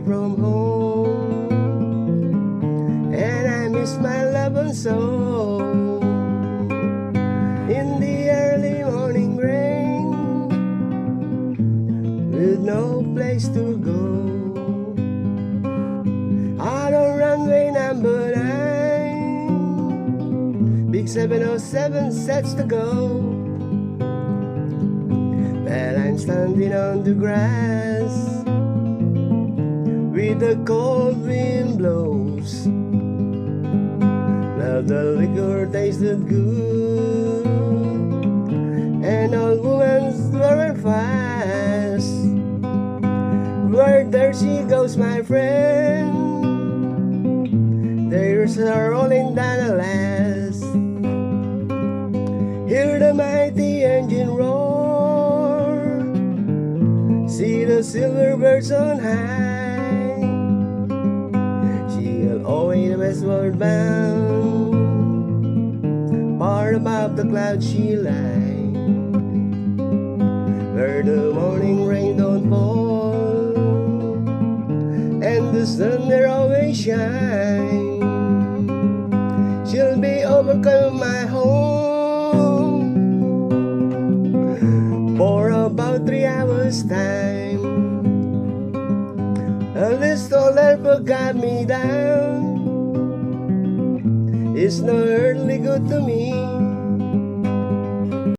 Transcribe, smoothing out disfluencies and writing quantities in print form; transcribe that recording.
from home, and I miss my loved one so. In the early morning rain, with no place to go, out on runway number 9, big 707 sets to go. Well, I'm standing on the grass, with the cold wind blows. Now the liquor tasted good, and old woman's very fast. Where there she goes, my friend, there's her rolling down the last. Hear the mighty engine roar, see the silver birds on high. She'll away the westward bound, far above the clouds she lies, where the morning rain don't fall, and the sun there always shine. She'll be overcome my home for about 3 hours time. This old helper got me down, it's no earthly good to me.